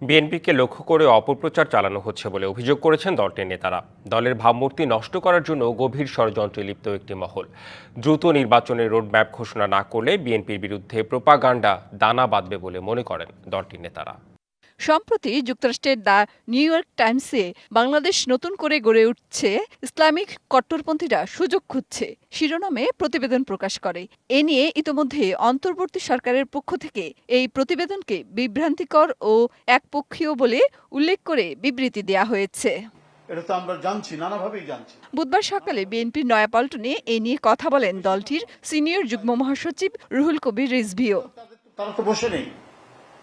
বিএনপিকে লক্ষ্য করে অপপ্রচার চালানো হচ্ছে বলে অভিযোগ করেছেন দলটির নেতারা। দলের ভাবমূর্তি নষ্ট করার জন্য গভীর ষড়যন্ত্রে লিপ্ত একটি মহল দ্রুত নির্বাচনের রোডম্যাপ ঘোষণা না করলে বিএনপির বিরুদ্ধে প্রোপাগান্ডা দানা বাঁধবে বলে মনে করেন দলটির নেতারা। সম্প্রতি যুক্তরাষ্ট্রের দ্য নিউ ইয়র্ক টাইমসে বাংলাদেশ নতুন করে গড়ে উঠছে, ইসলামিক কট্টরপন্থীরা সুযোগ খুঁজছে শিরোনামে প্রতিবেদন প্রকাশ করে। এ নিয়ে ইতোমধ্যে অন্তর্বর্তী সরকারের পক্ষ থেকে এই প্রতিবেদনকে বিভ্রান্তিকর ও একপক্ষীয় বলে উল্লেখ করে বিবৃতি দেয়া হয়েছে। এটা তো আমরা জানছি, নানাভাবেই জানছি। বুধবার সকালে বিএনপির নয়াপল্টনে এ নিয়ে কথা বলেন দলটির সিনিয়র যুগ্ম মহাসচিব রুহুল কবির রিজভীও। তারা তো বসে নেই,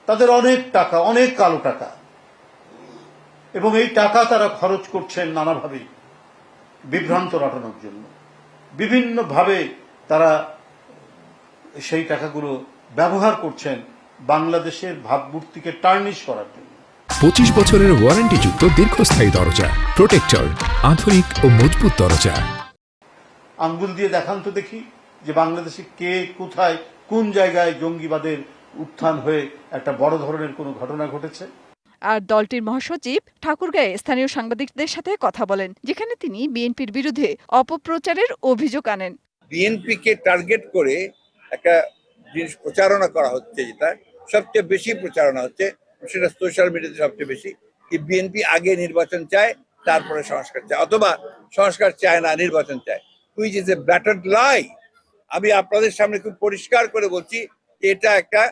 তাদের অনেক টাকা, অনেক কালো টাকা, এবং এই টাকা তারা খরচ করছেন নানাভাবেই বিভ্রান্ত রটানোর জন্য। বিভিন্নভাবে তারা সেই টাকাগুলো ব্যবহার করছেন বাংলাদেশের ভাবমূর্তিকে টার্নিশ করার জন্য। 25 বছরের ওয়ারেন্টিযুক্ত দীর্ঘস্থায়ী দরজা প্রোটেক্টর, আধুনিক ও মজবুত দরজা। আঙ্গুল দিয়ে দেখান তো দেখি যে বাংলাদেশে কে, কোথায়, কোন জায়গায় জঙ্গিবাদের উত্থান হয়ে একটা বড় ধরনের কোনো ঘটনা ঘটেছে। আর দলটির মহাসচিব ঠাকুরগাঁয়ে স্থানীয় সাংবাদিকদের সাথে কথা বলেন, যেখানে তিনি বিএনপির বিরুদ্ধে অপপ্রচারের অভিযোগ আনেন। বিএনপিকে টার্গেট করে একটা জিনিস প্রচারণা করা হচ্ছে, যেটা সবচেয়ে বেশি প্রচারণা হচ্ছে, সেটা সোশ্যাল মিডিয়াতে সবচেয়ে বেশি, যে বিএনপি আগে নির্বাচন চায়, তারপরে সংস্কার চায়, অথবা সংস্কার চায় না, নির্বাচন চায়, হুইচ ইজ এ ব্যাটার্ড লাই। আমি আপনাদের সামনে খুব পরিষ্কার করে বলছি, এটা একটা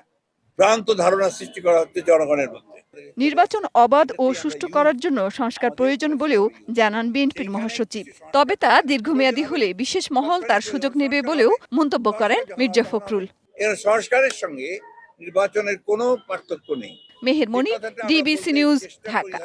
ভ্রান্ত ধারণা সৃষ্টি করা হচ্ছে জনগণের মধ্যে। নির্বাচন অবাধ ও সুষ্ঠু করার জন্য সংস্কার প্রয়োজন বলেও জানান বিএনপির মহাসচিব। তবে তা দীর্ঘমেয়াদী হলে বিশেষ মহল তার সুযোগ নেবে বলেও মন্তব্য করেন মির্জা ফখরুল। এর সংস্কারের সঙ্গে নির্বাচনের কোনো পার্থক্য নেই। মেহের মনি, ডিবিসি নিউজ, ঢাকা।